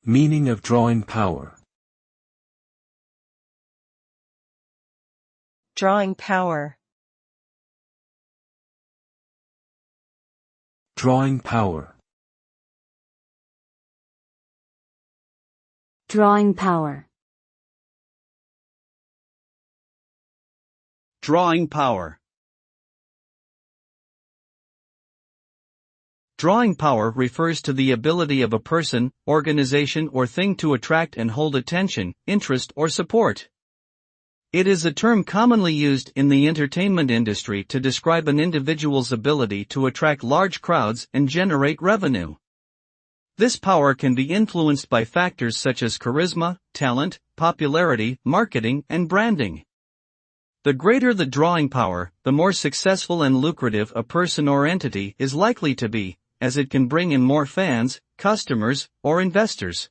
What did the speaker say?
Meaning of drawing power. Drawing power. Drawing power. Drawing power. Drawing power. Drawing power refers to the ability of a person, organization or thing to attract and hold attention, interest or support. It is a term commonly used in the entertainment industry to describe an individual's ability to attract large crowds and generate revenue. This power can be influenced by factors such as charisma, talent, popularity, marketing, and branding. The greater the drawing power, the more successful and lucrative a person or entity is likely to be, as it can bring in more fans, customers, or investors.